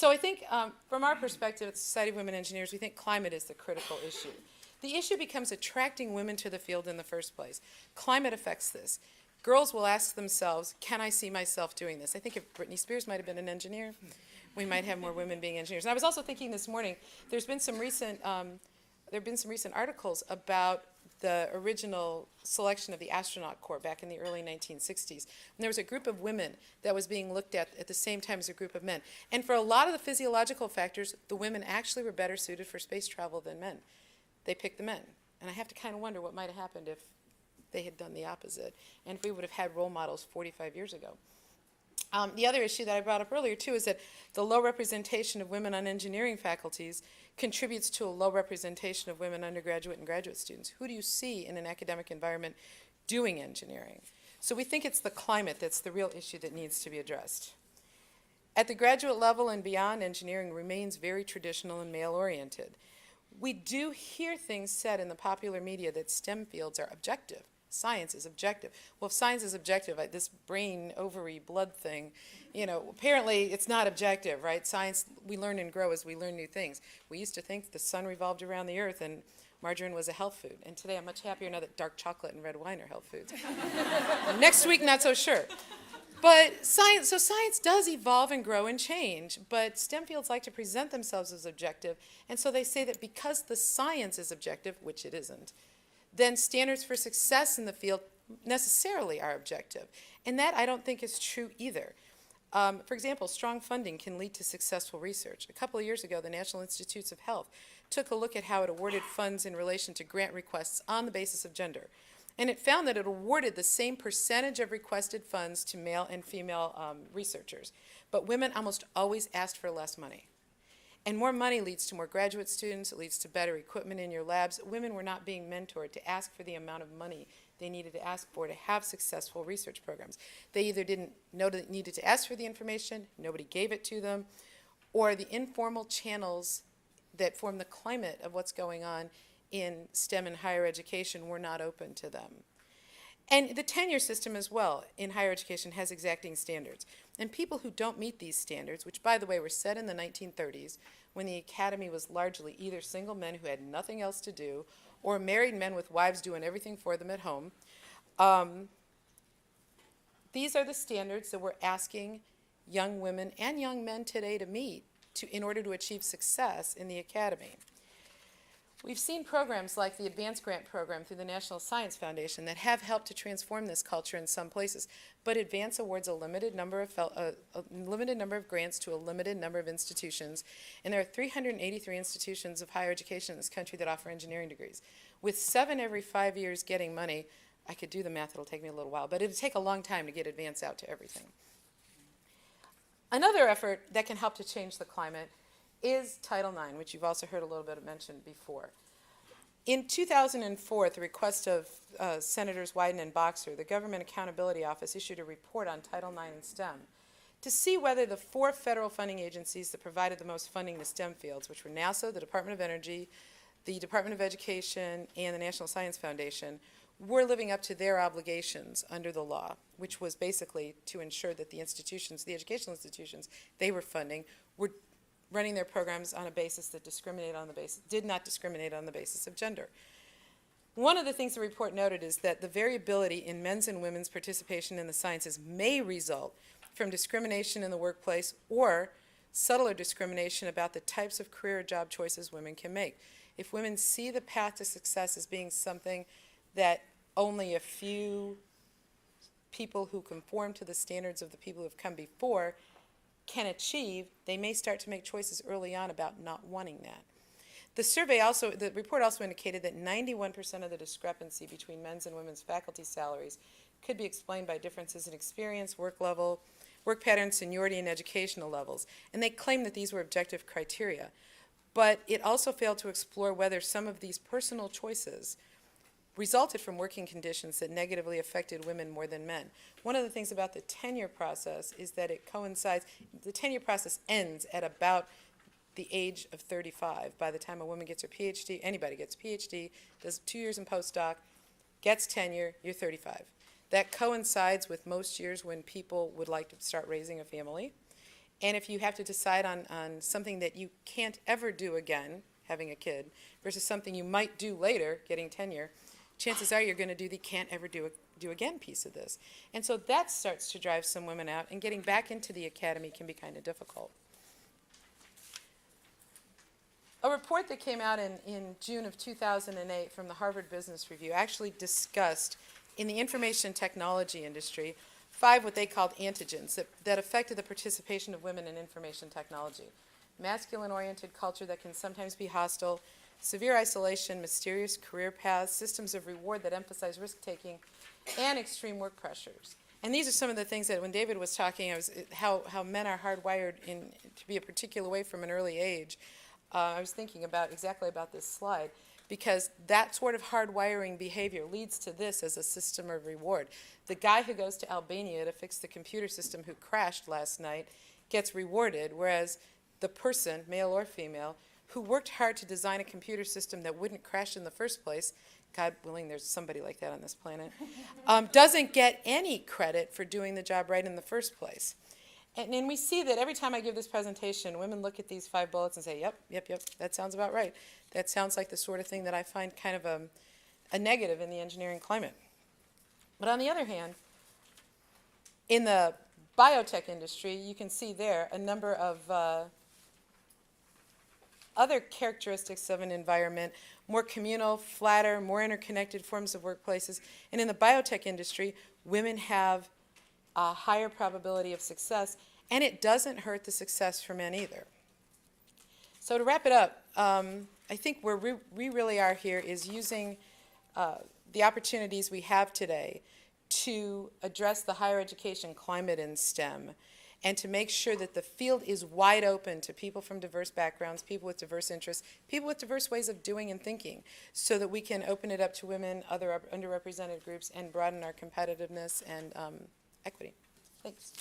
So I think from our perspective at the Society of Women Engineers, we think climate is the critical issue. The issue becomes attracting women to the field in the first place. Climate affects this. Girls will ask themselves, can I see myself doing this? I think if Britney Spears might have been an engineer, we might have more women being engineers. And I was also thinking this morning, there's been some recent, there have been some recent articles about the original selection of the astronaut corps back in the early 1960s. And there was a group of women that was being looked at the same time as a group of men. And for a lot of the physiological factors, the women actually were better suited for space travel than men. They picked the men. And I have to kind of wonder what might have happened if they had done the opposite, and if we would have had role models 45 years ago. The other issue that I brought up earlier, too, is that the low representation of women on engineering faculties contributes to a low representation of women undergraduate and graduate students. Who do you see in an academic environment doing engineering? So we think it's the climate that's the real issue that needs to be addressed. At the graduate level and beyond, engineering remains very traditional and male-oriented. We do hear things said in the popular media that STEM fields are objective. Science is objective. Well, if science is objective, this brain, ovary, blood thing, apparently it's not objective, right? Science, we learn and grow as we learn new things. We used to think the sun revolved around the earth and margarine was a health food. And today I'm much happier now that dark chocolate and red wine are health foods. Next week, not so sure. But science does evolve and grow and change, but STEM fields like to present themselves as objective, and so they say that because the science is objective, which it isn't, then standards for success in the field necessarily are objective. And that I don't think is true either. For example, strong funding can lead to successful research. A couple of years ago, the National Institutes of Health took a look at how it awarded funds in relation to grant requests on the basis of gender. And it found that it awarded the same percentage of requested funds to male and female researchers. But women almost always asked for less money. And more money leads to more graduate students, it leads to better equipment in your labs. Women were not being mentored to ask for the amount of money they needed to ask for to have successful research programs. They either didn't know that they needed to ask for the information, nobody gave it to them, or the informal channels that form the climate of what's going on in STEM and higher education were not open to them. And the tenure system as well in higher education has exacting standards. And people who don't meet these standards, which by the way were set in the 1930s when the academy was largely either single men who had nothing else to do or married men with wives doing everything for them at home, these are the standards that we're asking young women and young men today to meet in order to achieve success in the academy. We've seen programs like the Advanced Grant Program through the National Science Foundation that have helped to transform this culture in some places, but Advance awards a limited number of grants to a limited number of institutions, and there are 383 institutions of higher education in this country that offer engineering degrees. With 7 every 5 years getting money, I could do the math, it'll take me a little while, but it'll take a long time to get Advance out to everything. Another effort that can help to change the climate is Title IX, which you've also heard a little bit mentioned before. In 2004, at the request of Senators Wyden and Boxer, the Government Accountability Office issued a report on Title IX and STEM to see whether the 4 federal funding agencies that provided the most funding to STEM fields, which were NASA, the Department of Energy, the Department of Education, and the National Science Foundation, were living up to their obligations under the law, which was basically to ensure that the institutions, the educational institutions they were funding, were running their programs on a basis that did not discriminate on the basis of gender. One of the things the report noted is that the variability in men's and women's participation in the sciences may result from discrimination in the workplace or subtler discrimination about the types of career or job choices women can make. If women see the path to success as being something that only a few people who conform to the standards of the people who have come before can achieve, they may start to make choices early on about not wanting that. The report also indicated that 91% of the discrepancy between men's and women's faculty salaries could be explained by differences in experience, work level, work pattern, seniority, and educational levels. And they claimed that these were objective criteria. But it also failed to explore whether some of these personal choices resulted from working conditions that negatively affected women more than men. One of the things about the tenure process is that it coincides, the tenure process ends at about the age of 35. By the time a woman gets her PhD, anybody gets a PhD, does 2 years in postdoc, gets tenure, you're 35. That coincides with most years when people would like to start raising a family. And if you have to decide on something that you can't ever do again, having a kid, versus something you might do later, getting tenure, chances are you're going to do the can't ever do again piece of this. And so that starts to drive some women out, and getting back into the academy can be kind of difficult. A report that came out in June of 2008 from the Harvard Business Review actually discussed, in the information technology industry, 5 what they called antigens that affected the participation of women in information technology. Masculine-oriented culture that can sometimes be hostile, severe isolation, mysterious career paths, systems of reward that emphasize risk-taking, and extreme work pressures. And these are some of the things that when David was talking, how men are hardwired to be a particular way from an early age. I was thinking exactly about this slide, because that sort of hardwiring behavior leads to this as a system of reward. The guy who goes to Albania to fix the computer system who crashed last night gets rewarded, whereas the person, male or female, who worked hard to design a computer system that wouldn't crash in the first place, God willing there's somebody like that on this planet, doesn't get any credit for doing the job right in the first place. And we see that every time I give this presentation, women look at these 5 bullets and say, yep, that sounds about right. That sounds like the sort of thing that I find kind of a negative in the engineering climate. But on the other hand, in the biotech industry, you can see there a number of other characteristics of an environment, more communal, flatter, more interconnected forms of workplaces. And in the biotech industry, women have a higher probability of success, and it doesn't hurt the success for men either. So to wrap it up, I think where we really are here is using the opportunities we have today to address the higher education climate in STEM, and to make sure that the field is wide open to people from diverse backgrounds, people with diverse interests, people with diverse ways of doing and thinking, so that we can open it up to women, other underrepresented groups, and broaden our competitiveness and equity. Thanks.